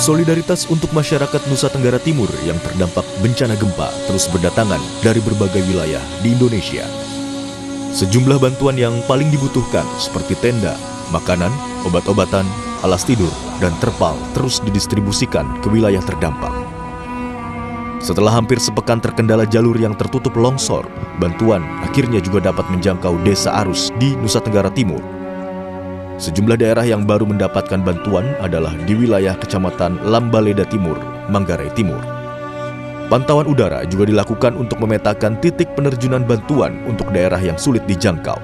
Solidaritas untuk masyarakat Nusa Tenggara Timur yang terdampak bencana gempa terus berdatangan dari berbagai wilayah di Indonesia. Sejumlah bantuan yang paling dibutuhkan seperti tenda, makanan, obat-obatan, alas tidur, dan terpal terus didistribusikan ke wilayah terdampak. Setelah hampir sepekan terkendala jalur yang tertutup longsor, bantuan akhirnya juga dapat menjangkau Desa Arus di Nusa Tenggara Timur. Sejumlah daerah yang baru mendapatkan bantuan adalah di wilayah Kecamatan Lambaleda Timur, Manggarai Timur. Pantauan udara juga dilakukan untuk memetakan titik penerjunan bantuan untuk daerah yang sulit dijangkau.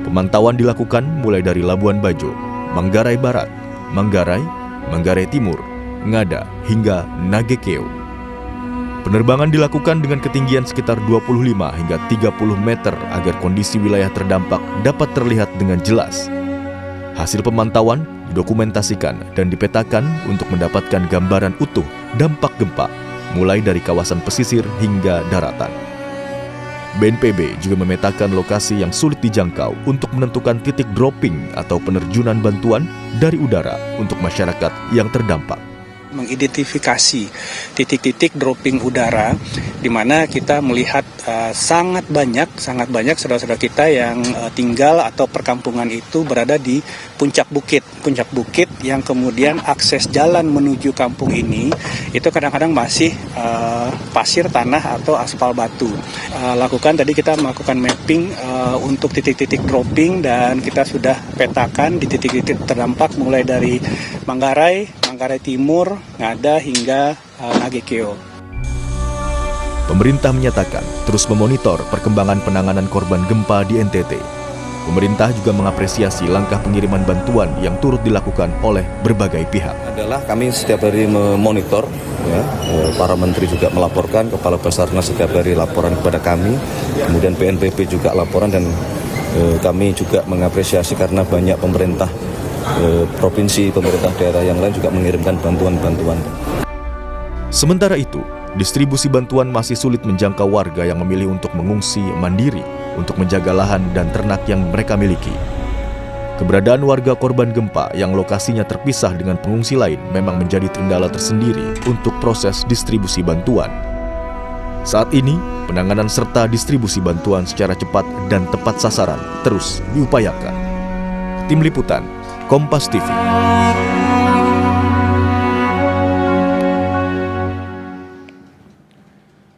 Pemantauan dilakukan mulai dari Labuan Bajo, Manggarai Barat, Manggarai, Manggarai Timur, Ngada, hingga Nagekeo. Penerbangan dilakukan dengan ketinggian sekitar 25 hingga 30 meter agar kondisi wilayah terdampak dapat terlihat dengan jelas. Hasil pemantauan didokumentasikan dan dipetakan untuk mendapatkan gambaran utuh dampak gempa, mulai dari kawasan pesisir hingga daratan. BNPB juga memetakan lokasi yang sulit dijangkau untuk menentukan titik dropping atau penerjunan bantuan dari udara untuk masyarakat yang terdampak. Mengidentifikasi titik-titik dropping udara di mana kita melihat sangat banyak saudara-saudara kita yang tinggal atau perkampungan itu berada di puncak bukit yang kemudian akses jalan menuju kampung ini itu kadang-kadang masih pasir tanah atau aspal batu. Kita melakukan mapping untuk titik-titik dropping dan kita sudah petakan di titik-titik terdampak mulai dari Manggarai Timur, Ngada hingga Nagekeo. Pemerintah menyatakan terus memonitor perkembangan penanganan korban gempa di NTT. Pemerintah juga mengapresiasi langkah pengiriman bantuan yang turut dilakukan oleh berbagai pihak. Kami setiap hari memonitor, para menteri juga melaporkan, Kepala Basarnas setiap hari laporan kepada kami, kemudian BNPB juga laporan dan kami juga mengapresiasi karena banyak pemerintah provinsi, pemerintah daerah yang lain juga mengirimkan bantuan-bantuan. Sementara itu, distribusi bantuan masih sulit menjangkau warga yang memilih untuk mengungsi mandiri untuk menjaga lahan dan ternak yang mereka miliki. Keberadaan warga korban gempa yang lokasinya terpisah dengan pengungsi lain memang menjadi kendala tersendiri untuk proses distribusi bantuan. Saat ini, penanganan serta distribusi bantuan secara cepat dan tepat sasaran terus diupayakan. Tim Liputan, Kompas TV.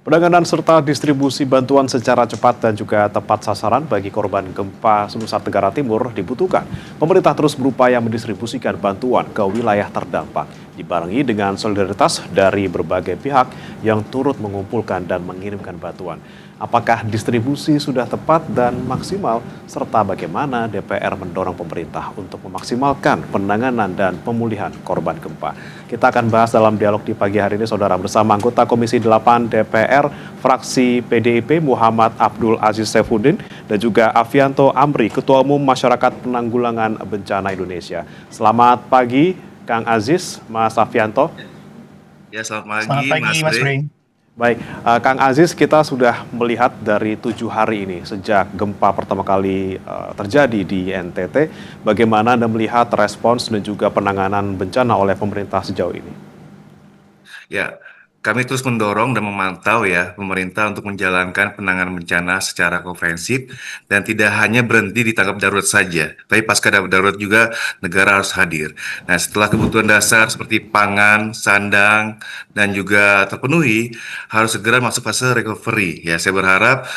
Penanganan serta distribusi bantuan secara cepat dan juga tepat sasaran bagi korban gempa Nusa Tenggara Timur dibutuhkan. Pemerintah terus berupaya mendistribusikan bantuan ke wilayah terdampak, dibarengi dengan solidaritas dari berbagai pihak yang turut mengumpulkan dan mengirimkan bantuan. Apakah distribusi sudah tepat dan maksimal, serta bagaimana DPR mendorong pemerintah untuk memaksimalkan penanganan dan pemulihan korban gempa. Kita akan bahas dalam dialog di pagi hari ini, saudara, bersama anggota Komisi 8 DPR, fraksi PDIP Muhammad Abdul Aziz Saifuddin, dan juga Afianto Amri, Ketua Umum Masyarakat Penanggulangan Bencana Indonesia. Selamat pagi, Kang Aziz, Mas Afianto. Ya, selamat pagi, Mas Bring. Baik, Kang Aziz, kita sudah melihat dari 7 hari ini sejak gempa pertama kali terjadi di NTT, bagaimana Anda melihat respons dan juga penanganan bencana oleh pemerintah sejauh ini? Ya, kami terus mendorong dan memantau pemerintah untuk menjalankan penanganan bencana secara komprehensif dan tidak hanya berhenti di tanggap darurat saja, tapi pasca darurat juga negara harus hadir. Nah, setelah kebutuhan dasar seperti pangan, sandang, dan juga terpenuhi, harus segera masuk fase recovery. Ya, saya berharap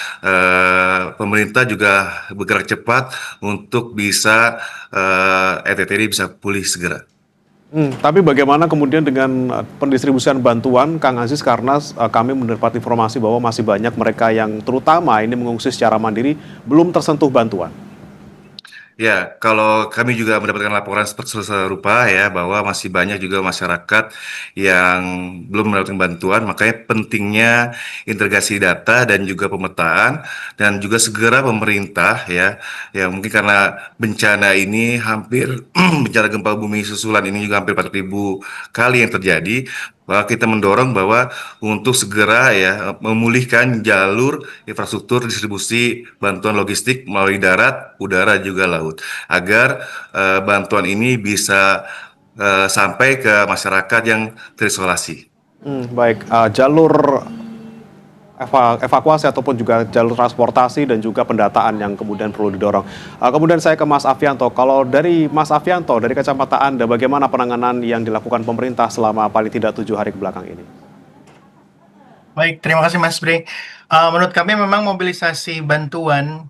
pemerintah juga bergerak cepat untuk bisa NTT ini bisa pulih segera. Tapi bagaimana kemudian dengan pendistribusian bantuan, Kang Aziz, karena kami mendapat informasi bahwa masih banyak mereka yang terutama ini mengungsi secara mandiri belum tersentuh bantuan. Ya, kalau kami juga mendapatkan laporan serupa bahwa masih banyak juga masyarakat yang belum mendapatkan bantuan, makanya pentingnya integrasi data dan juga pemetaan dan juga segera pemerintah ya mungkin karena bencana ini hampir bencana gempa bumi susulan ini juga hampir 4.000 kali yang terjadi, bahwa kita mendorong bahwa untuk segera memulihkan jalur infrastruktur distribusi bantuan logistik melalui darat, udara juga laut agar bantuan ini bisa sampai ke masyarakat yang terisolasi. Baik, jalur evakuasi ataupun juga jalur transportasi dan juga pendataan yang kemudian perlu didorong. Kemudian saya ke Mas Afianto. Kalau dari Mas Afianto, dari kacamata Anda, bagaimana penanganan yang dilakukan pemerintah selama paling tidak 7 hari kebelakang ini? Baik, terima kasih Mas Bre. Menurut kami memang mobilisasi bantuan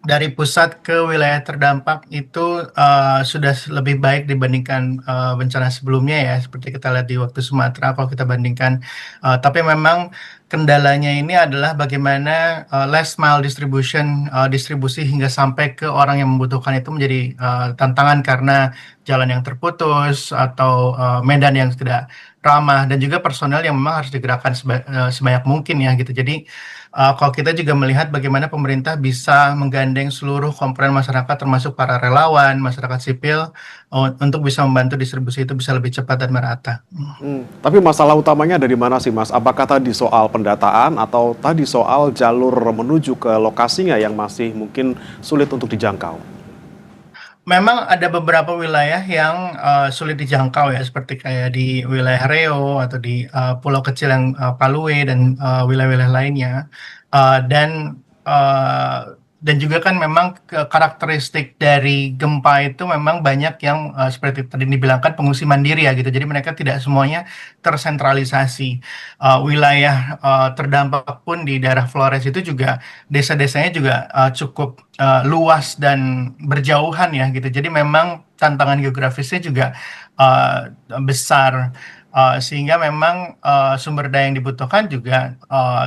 dari pusat ke wilayah terdampak itu sudah lebih baik dibandingkan bencana sebelumnya ya, seperti kita lihat di waktu Sumatera kalau kita bandingkan. Tapi memang kendalanya ini adalah bagaimana last mile distribution, distribusi hingga sampai ke orang yang membutuhkan itu menjadi tantangan karena jalan yang terputus atau medan yang tidak ramah dan juga personel yang memang harus digerakkan sebanyak mungkin ya gitu. Jadi kalau kita juga melihat bagaimana pemerintah bisa menggandeng seluruh komponen masyarakat termasuk para relawan, masyarakat sipil untuk bisa membantu distribusi itu bisa lebih cepat dan merata. Tapi masalah utamanya dari mana sih Mas? Apakah tadi soal pendataan atau tadi soal jalur menuju ke lokasinya yang masih mungkin sulit untuk dijangkau? Memang ada beberapa wilayah yang sulit dijangkau ya, seperti kayak di wilayah Riau atau di pulau kecil yang Palue dan wilayah-wilayah lainnya. Dan dan juga kan memang karakteristik dari gempa itu memang banyak yang seperti tadi dibilangkan pengungsi mandiri ya gitu. Jadi mereka tidak semuanya tersentralisasi. Wilayah terdampak pun di daerah Flores itu juga desa-desanya juga cukup luas dan berjauhan ya gitu. Jadi memang tantangan geografisnya juga besar. Sehingga memang sumber daya yang dibutuhkan juga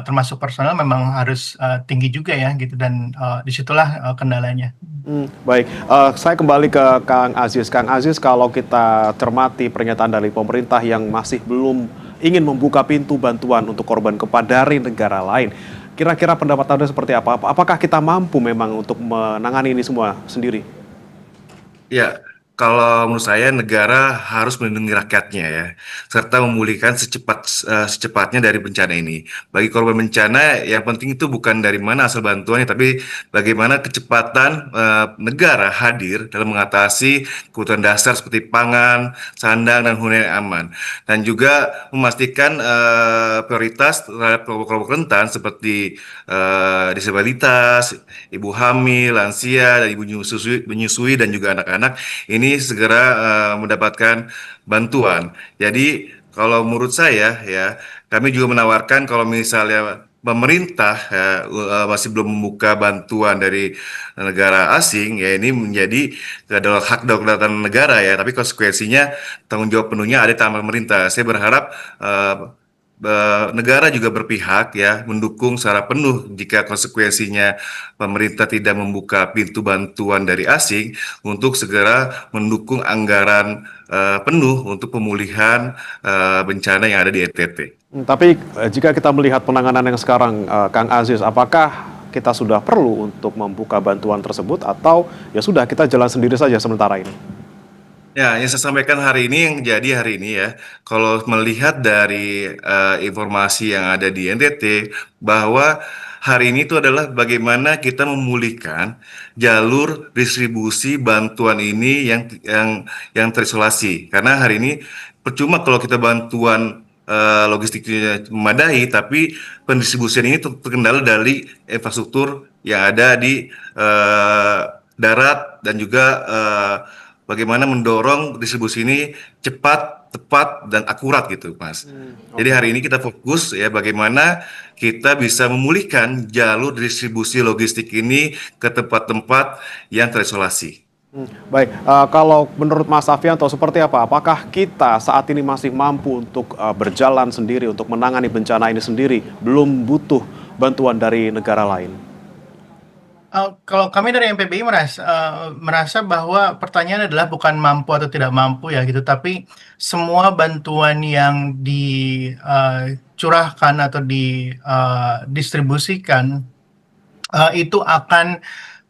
termasuk personal memang harus tinggi juga ya gitu dan disitulah kendalanya. Baik, saya kembali ke Kang Aziz. Kang Aziz, kalau kita cermati pernyataan dari pemerintah yang masih belum ingin membuka pintu bantuan untuk korban gempa dari negara lain, kira-kira pendapat Anda seperti apa? Apakah kita mampu memang untuk menangani ini semua sendiri? Ya, kalau menurut saya negara harus melindungi rakyatnya ya, serta memulihkan secepatnya dari bencana ini. Bagi korban bencana, yang penting itu bukan dari mana asal bantuannya, tapi bagaimana kecepatan negara hadir dalam mengatasi kebutuhan dasar seperti pangan, sandang, dan hunian yang aman. Dan juga memastikan prioritas terhadap kelompok-kelompok rentan seperti disabilitas, ibu hamil, lansia, dan ibu menyusui dan juga anak-anak ini segera mendapatkan bantuan. Jadi kalau menurut saya ya, kami juga menawarkan kalau misalnya pemerintah ya, masih belum membuka bantuan dari negara asing ya ini menjadi adalah hak kedaulatan negara ya, tapi konsekuensinya tanggung jawab penuhnya ada di tangan pemerintah. Saya berharap negara juga berpihak ya mendukung secara penuh jika konsekuensinya pemerintah tidak membuka pintu bantuan dari asing untuk segera mendukung anggaran penuh untuk pemulihan bencana yang ada di NTT. Tapi jika kita melihat penanganan yang sekarang, Kang Aziz, apakah kita sudah perlu untuk membuka bantuan tersebut atau ya sudah kita jalan sendiri saja sementara ini? Ya, yang saya sampaikan hari ini, yang jadi hari ini ya, kalau melihat dari informasi yang ada di NTT, bahwa hari ini itu adalah bagaimana kita memulihkan jalur distribusi bantuan ini yang terisolasi. Karena hari ini percuma kalau kita bantuan logistiknya memadai, tapi pendistribusian ini terkendala dari infrastruktur yang ada di darat dan juga bagaimana mendorong distribusi ini cepat, tepat, dan akurat gitu, Mas. Jadi hari ini kita fokus ya bagaimana kita bisa memulihkan jalur distribusi logistik ini ke tempat-tempat yang terisolasi. Baik, kalau menurut Mas Afianto seperti apa? Apakah kita saat ini masih mampu untuk berjalan sendiri, untuk menangani bencana ini sendiri, belum butuh bantuan dari negara lain? Kalau kami dari MPBI merasa bahwa pertanyaan adalah bukan mampu atau tidak mampu ya gitu, tapi semua bantuan yang dicurahkan atau didistribusikan itu akan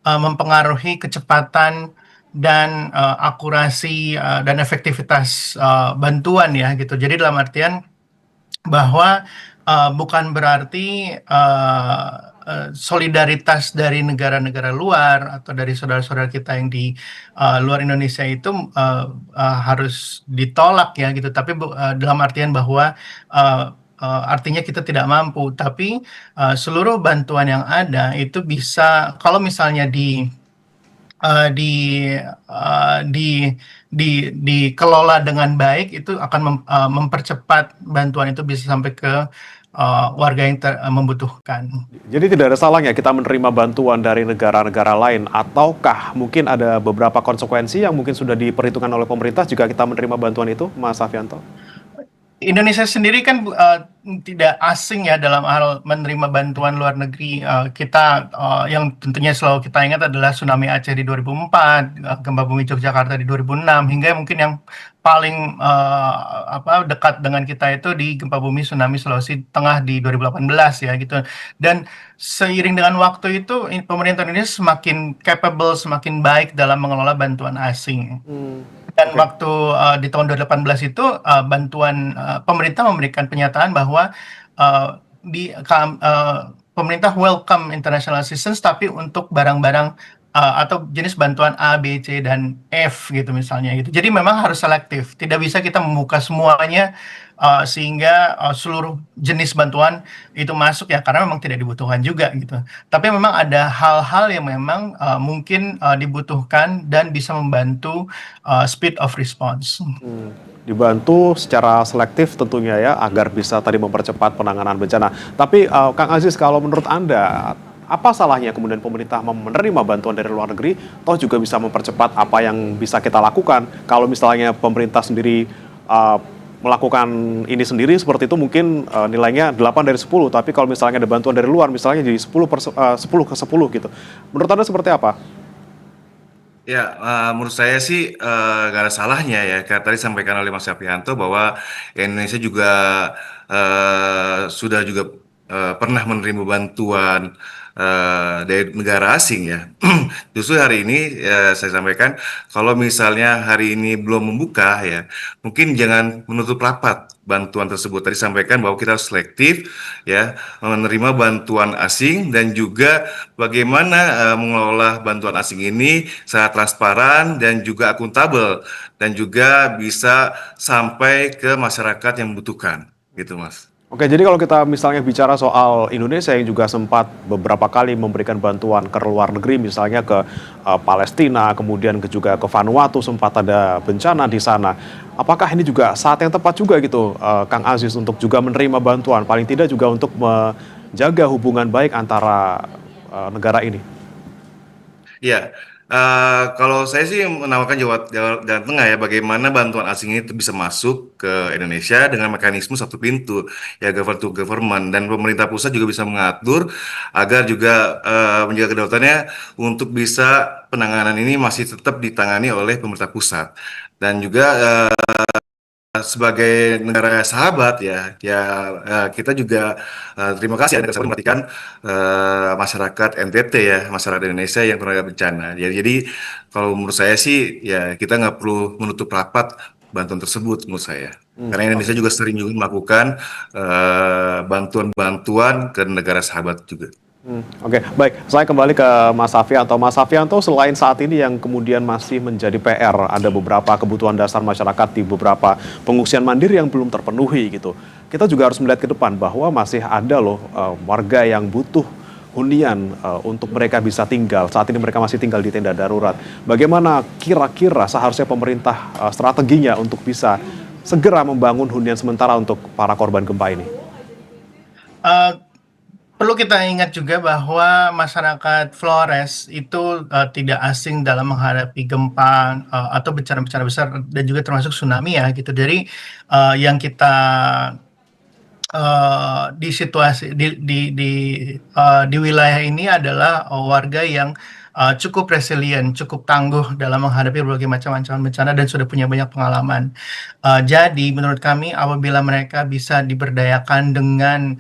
mempengaruhi kecepatan dan akurasi dan efektivitas bantuan ya gitu. Jadi dalam artian bahwa bukan berarti solidaritas dari negara-negara luar atau dari saudara-saudara kita yang di luar Indonesia itu harus ditolak ya gitu. Tapi dalam artian bahwa artinya kita tidak mampu, tapi seluruh bantuan yang ada itu bisa kalau misalnya uh, di uh, di dikelola dengan baik itu akan mempercepat bantuan itu bisa sampai ke warga yang membutuhkan. Jadi tidak ada salahnya kita menerima bantuan dari negara-negara lain, ataukah mungkin ada beberapa konsekuensi yang mungkin sudah diperhitungkan oleh pemerintah jika kita menerima bantuan itu, Mas Safianto? Indonesia sendiri kan tidak asing ya dalam hal menerima bantuan luar negeri. Kita yang tentunya selalu kita ingat adalah tsunami Aceh di 2004, gempa bumi Yogyakarta di 2006, hingga mungkin yang paling dekat dengan kita itu di gempa bumi tsunami Sulawesi Tengah di 2018 ya gitu. Dan seiring dengan waktu itu pemerintah Indonesia semakin capable, semakin baik dalam mengelola bantuan asing. Dan waktu di tahun 2018 itu bantuan pemerintah memberikan pernyataan bahwa pemerintah welcome international assistance tapi untuk barang-barang atau jenis bantuan A, B, C, dan F gitu misalnya gitu. Jadi memang harus selektif. Tidak bisa kita membuka semuanya sehingga seluruh jenis bantuan itu masuk ya karena memang tidak dibutuhkan juga gitu. Tapi memang ada hal-hal yang memang mungkin dibutuhkan dan bisa membantu speed of response. Dibantu secara selektif tentunya ya, agar bisa tadi mempercepat penanganan bencana. Tapi Kang Aziz, kalau menurut Anda, apa salahnya kemudian pemerintah menerima bantuan dari luar negeri, toh juga bisa mempercepat apa yang bisa kita lakukan. Kalau misalnya pemerintah sendiri melakukan ini sendiri seperti itu mungkin nilainya 8 dari 10, tapi kalau misalnya ada bantuan dari luar misalnya jadi 10 ke 10 gitu. Menurut Anda seperti apa? Ya, menurut saya sih nggak ada salahnya ya. Kayak tadi sampaikan oleh Mas Sapianto bahwa Indonesia juga sudah juga pernah menerima bantuan dari negara asing ya. Justru hari ini saya sampaikan kalau misalnya hari ini belum membuka ya, mungkin jangan menutup rapat bantuan tersebut. Tadi sampaikan bahwa kita harus selektif ya menerima bantuan asing dan juga bagaimana mengelola bantuan asing ini secara transparan dan juga akuntabel dan juga bisa sampai ke masyarakat yang membutuhkan gitu Mas. Oke, jadi kalau kita misalnya bicara soal Indonesia yang juga sempat beberapa kali memberikan bantuan ke luar negeri, misalnya ke Palestina, kemudian juga ke Vanuatu, sempat ada bencana di sana. Apakah ini juga saat yang tepat juga gitu, Kang Aziz, untuk juga menerima bantuan, paling tidak juga untuk menjaga hubungan baik antara negara ini? Ya, kalau saya sih menawarkan jalan tengah ya, bagaimana bantuan asing ini bisa masuk ke Indonesia dengan mekanisme satu pintu, ya government to government, dan pemerintah pusat juga bisa mengatur agar juga menjaga kedaulatannya untuk bisa penanganan ini masih tetap ditangani oleh pemerintah pusat. Dan juga sebagai negara sahabat kita juga terima kasih ada kesempatan memperhatikan masyarakat NTT ya, masyarakat Indonesia yang terdampak bencana. Jadi kalau menurut saya sih ya kita nggak perlu menutup rapat bantuan tersebut menurut saya. Karena Indonesia juga sering juga melakukan bantuan-bantuan ke negara sahabat juga. Oke, baik. Saya kembali ke Mas Safianto. Mas Safianto, selain saat ini yang kemudian masih menjadi PR, ada beberapa kebutuhan dasar masyarakat di beberapa pengungsian mandiri yang belum terpenuhi gitu. Kita juga harus melihat ke depan bahwa masih ada loh warga yang butuh hunian untuk mereka bisa tinggal. Saat ini mereka masih tinggal di tenda darurat. Bagaimana kira-kira seharusnya pemerintah strateginya untuk bisa segera membangun hunian sementara untuk para korban gempa ini? Perlu kita ingat juga bahwa masyarakat Flores itu tidak asing dalam menghadapi gempa atau bencana-bencana besar dan juga termasuk tsunami ya gitu. Jadi yang kita di situasi di wilayah ini adalah warga yang cukup resilient, cukup tangguh dalam menghadapi berbagai macam ancaman bencana dan sudah punya banyak pengalaman. Jadi menurut kami apabila mereka bisa diberdayakan dengan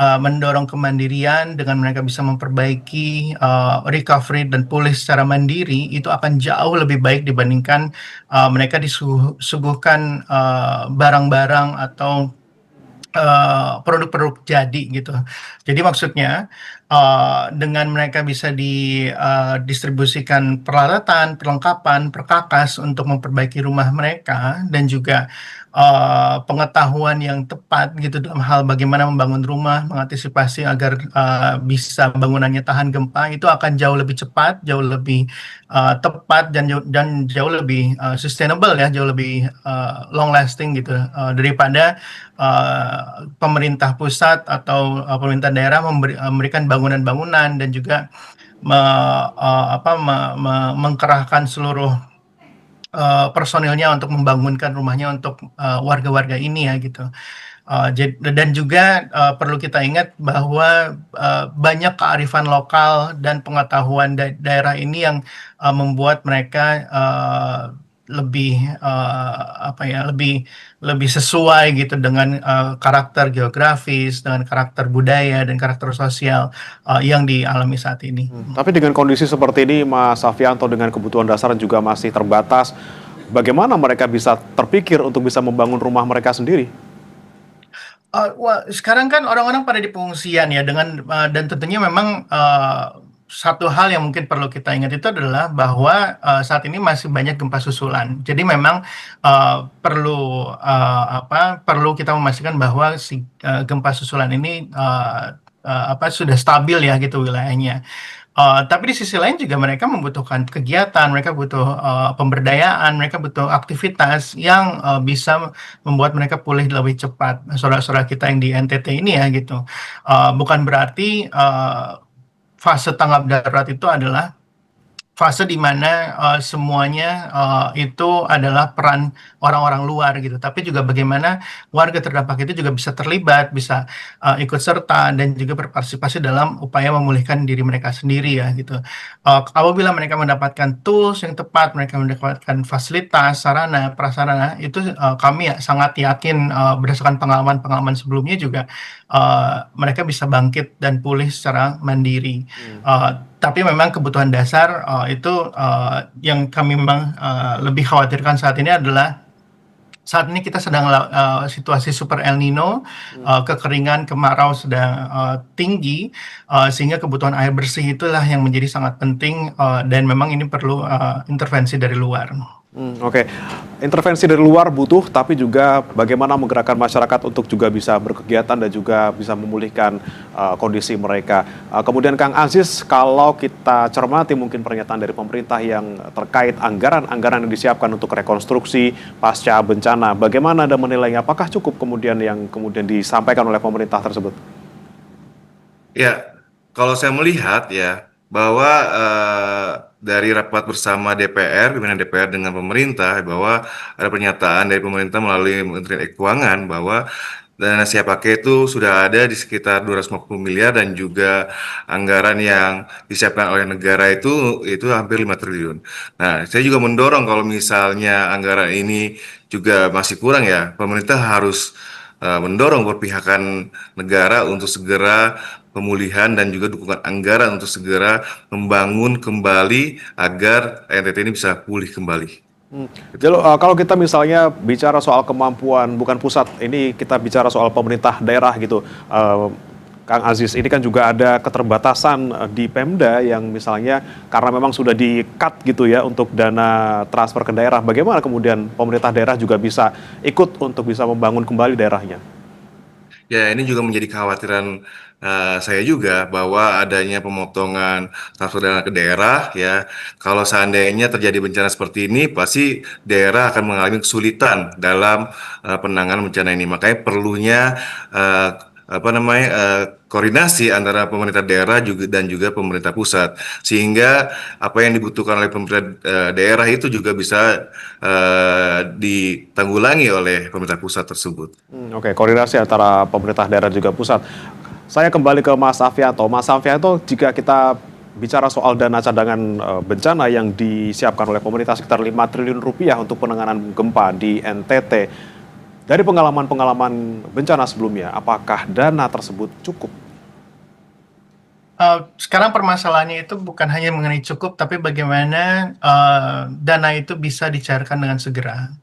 mendorong kemandirian, dengan mereka bisa memperbaiki recovery dan pulih secara mandiri, itu akan jauh lebih baik dibandingkan mereka disuguhkan barang-barang atau produk-produk jadi gitu. Jadi maksudnya, dengan mereka bisa distribusikan peralatan, perlengkapan, perkakas untuk memperbaiki rumah mereka dan juga, pengetahuan yang tepat gitu dalam hal bagaimana membangun rumah, mengantisipasi agar, bisa bangunannya tahan gempa, itu akan jauh lebih cepat, jauh lebih, tepat dan jauh lebih, sustainable ya, jauh lebih, long lasting gitu, daripada pemerintah pusat atau pemerintah daerah memberikan bangunan-bangunan dan juga mengkerahkan seluruh personilnya untuk membangunkan rumahnya untuk warga-warga ini ya gitu. Dan juga perlu kita ingat bahwa banyak kearifan lokal dan pengetahuan daerah ini yang membuat mereka lebih lebih sesuai gitu dengan karakter geografis, dengan karakter budaya dan karakter sosial yang dialami saat ini. Tapi dengan kondisi seperti ini, Mas Afianto, dengan kebutuhan dasar juga masih terbatas, bagaimana mereka bisa terpikir untuk bisa membangun rumah mereka sendiri? Sekarang kan orang-orang pada di pengungsian ya dan tentunya memang satu hal yang mungkin perlu kita ingat itu adalah bahwa saat ini masih banyak gempa susulan. Jadi memang perlu kita memastikan bahwa si gempa susulan ini sudah stabil ya gitu wilayahnya. Tapi di sisi lain juga mereka membutuhkan kegiatan, mereka butuh pemberdayaan, mereka butuh aktivitas yang bisa membuat mereka pulih lebih cepat. Saudara-saudara kita yang di NTT ini ya gitu. Bukan berarti fase tanggap darurat itu adalah fase di mana semuanya itu adalah peran orang-orang luar gitu, tapi juga bagaimana warga terdampak itu juga bisa terlibat, bisa ikut serta dan juga berpartisipasi dalam upaya memulihkan diri mereka sendiri ya gitu. Apabila mereka mendapatkan tools yang tepat, mereka mendapatkan fasilitas, sarana, prasarana, itu kami sangat yakin berdasarkan pengalaman-pengalaman sebelumnya juga mereka bisa bangkit dan pulih secara mandiri. Tapi memang kebutuhan dasar itu yang kami memang lebih khawatirkan saat ini adalah saat ini kita sedang situasi super El Nino, kekeringan, kemarau sedang tinggi, sehingga kebutuhan air bersih itulah yang menjadi sangat penting dan memang ini perlu intervensi dari luar. Oke. Intervensi dari luar butuh, tapi juga bagaimana menggerakkan masyarakat untuk juga bisa berkegiatan dan juga bisa memulihkan kondisi mereka. Kemudian Kang Aziz, kalau kita cermati mungkin pernyataan dari pemerintah yang terkait anggaran yang disiapkan untuk rekonstruksi pasca bencana, bagaimana Anda menilainya? Apakah cukup kemudian yang kemudian disampaikan oleh pemerintah tersebut? Ya, kalau saya melihat ya bahwa dari rapat bersama DPR, pimpinan DPR dengan pemerintah, bahwa ada pernyataan dari pemerintah melalui Menteri Keuangan bahwa dana siap pakai itu sudah ada di sekitar 250 miliar dan juga anggaran yang disiapkan oleh negara itu hampir 5 triliun. Nah, saya juga mendorong kalau misalnya anggaran ini juga masih kurang ya, pemerintah harus mendorong perpihakan negara untuk segera pemulihan dan juga dukungan anggaran untuk segera membangun kembali agar NTT ini bisa pulih kembali. Jadi kalau kita misalnya bicara soal kemampuan, bukan pusat, ini kita bicara soal pemerintah daerah gitu, Kang Aziz, ini kan juga ada keterbatasan di Pemda yang misalnya karena memang sudah di-cut gitu ya untuk dana transfer ke daerah. Bagaimana kemudian pemerintah daerah juga bisa ikut untuk bisa membangun kembali daerahnya? Ya, ini juga menjadi kekhawatiran saya juga bahwa adanya pemotongan transfer dana ke daerah ya. Kalau seandainya terjadi bencana seperti ini, pasti daerah akan mengalami kesulitan dalam penanganan bencana ini. Makanya perlunya koordinasi antara pemerintah daerah dan juga pemerintah pusat, sehingga apa yang dibutuhkan oleh pemerintah daerah itu juga bisa ditanggulangi oleh pemerintah pusat tersebut. Oke, koordinasi antara pemerintah daerah juga pusat. Saya kembali ke Mas Afianto. Mas Afianto, jika kita bicara soal dana cadangan bencana yang disiapkan oleh pemerintah sekitar 5 triliun rupiah untuk penanganan gempa di NTT, dari pengalaman-pengalaman bencana sebelumnya, apakah dana tersebut cukup? Sekarang permasalahannya itu bukan hanya mengenai cukup, tapi bagaimana dana itu bisa dicairkan dengan segera.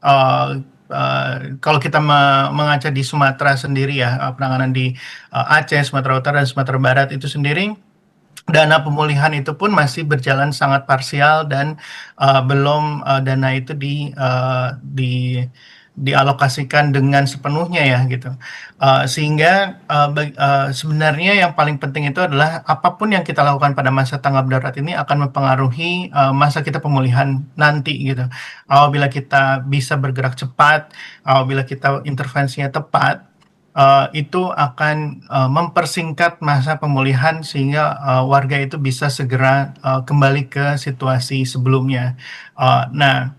kalau kita mengaca di Sumatera sendiri ya, penanganan di Aceh, Sumatera Utara, dan Sumatera Barat itu sendiri, dana pemulihan itu pun masih berjalan sangat parsial dan belum dana itu dialokasikan dengan sepenuhnya ya gitu. Sehingga sebenarnya yang paling penting itu adalah apapun yang kita lakukan pada masa tanggap darurat ini akan mempengaruhi masa kita pemulihan nanti gitu. Apabila kita bisa bergerak cepat, apabila kita intervensinya tepat, itu akan mempersingkat masa pemulihan sehingga warga itu bisa segera kembali ke situasi sebelumnya. Nah,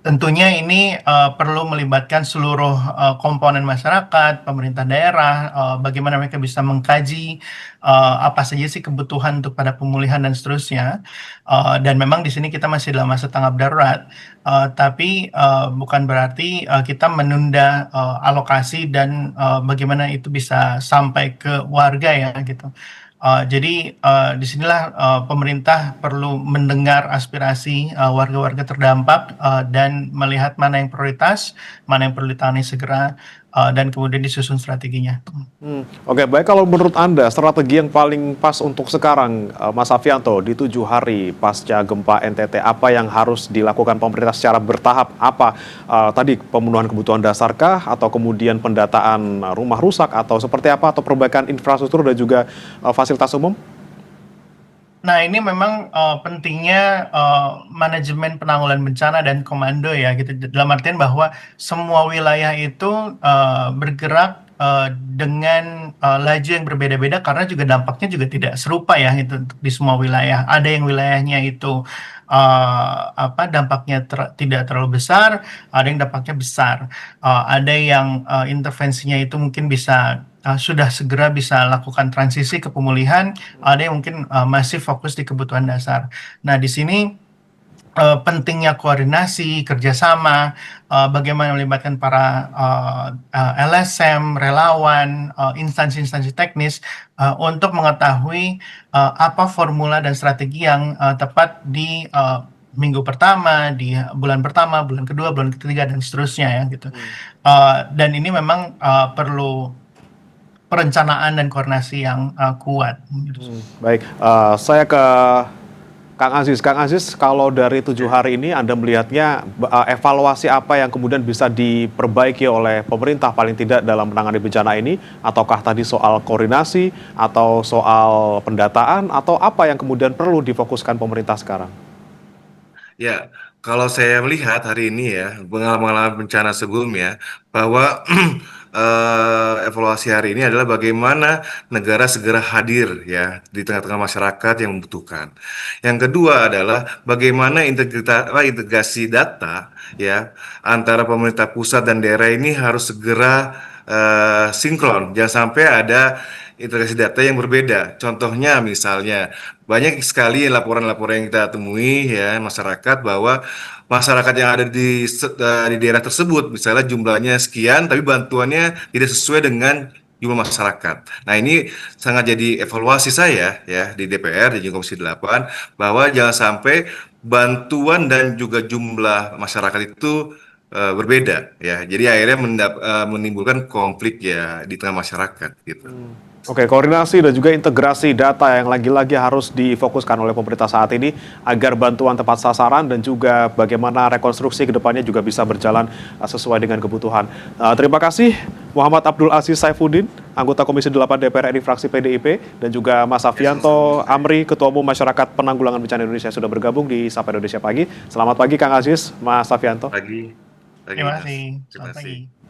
tentunya ini perlu melibatkan seluruh komponen masyarakat, pemerintah daerah, bagaimana mereka bisa mengkaji apa saja sih kebutuhan untuk pada pemulihan dan seterusnya. Dan memang di sini kita masih dalam masa tanggap darurat, tapi bukan berarti kita menunda alokasi dan bagaimana itu bisa sampai ke warga ya gitu. Jadi disinilah pemerintah perlu mendengar aspirasi warga-warga terdampak dan melihat mana yang prioritas, mana yang perlu ditangani segera, dan kemudian disusun strateginya. Oke, baik, kalau menurut Anda strategi yang paling pas untuk sekarang, Mas Afianto, di 7 hari pasca gempa NTT, apa yang harus dilakukan pemerintah secara bertahap? Apa tadi pemenuhan kebutuhan dasarkah, atau kemudian pendataan rumah rusak, atau seperti apa, atau perbaikan infrastruktur dan juga fasilitas umum? Nah, ini memang pentingnya manajemen penanggulangan bencana dan komando ya gitu. Dalam artian bahwa semua wilayah itu bergerak dengan laju yang berbeda-beda karena juga dampaknya juga tidak serupa ya itu untuk di semua wilayah. Ada yang wilayahnya itu dampaknya tidak terlalu besar, ada yang dampaknya besar. Ada yang intervensinya itu mungkin bisa sudah segera bisa lakukan transisi ke pemulihan, ada yang mungkin masih fokus di kebutuhan dasar. Nah, di sini pentingnya koordinasi, kerjasama, bagaimana melibatkan para LSM, relawan, instansi-instansi teknis untuk mengetahui apa formula dan strategi yang tepat di minggu pertama, di bulan pertama, bulan kedua, bulan ketiga, dan seterusnya ya gitu. Dan ini memang perlu perencanaan dan koordinasi yang kuat. Baik, saya ke Kang Aziz. Kang Aziz, kalau dari 7 hari ini Anda melihatnya evaluasi apa yang kemudian bisa diperbaiki oleh pemerintah paling tidak dalam menangani bencana ini? Ataukah tadi soal koordinasi, atau soal pendataan, atau apa yang kemudian perlu difokuskan pemerintah sekarang? Ya, kalau saya melihat hari ini ya, pengalaman bencana sebelumnya, bahwa evaluasi hari ini adalah bagaimana negara segera hadir ya di tengah-tengah masyarakat yang membutuhkan. Yang kedua adalah bagaimana integrasi data ya antara pemerintah pusat dan daerah ini harus segera sinkron. Jangan sampai ada integrasi data yang berbeda. Contohnya misalnya banyak sekali laporan-laporan yang kita temui ya masyarakat bahwa masyarakat yang ada di daerah tersebut misalnya jumlahnya sekian tapi bantuannya tidak sesuai dengan jumlah masyarakat. Nah, ini sangat jadi evaluasi saya ya di DPR dan juga Komisi 8 bahwa jangan sampai bantuan dan juga jumlah masyarakat itu berbeda ya. Jadi akhirnya menimbulkan konflik ya di tengah masyarakat gitu. Oke, koordinasi dan juga integrasi data yang lagi-lagi harus difokuskan oleh pemerintah saat ini agar bantuan tepat sasaran dan juga bagaimana rekonstruksi ke depannya juga bisa berjalan sesuai dengan kebutuhan. Terima kasih Muhammad Abdul Aziz Saifuddin, anggota Komisi 8 DPR RI fraksi PDIP, dan juga Mas Afianto Amri, Ketua Umum Masyarakat Penanggulangan Bencana Indonesia sudah bergabung di Sapa Indonesia Pagi. Selamat pagi Kang Aziz, Mas Afianto. Pagi. Terima kasih. Terima Selamat kasih. pagi.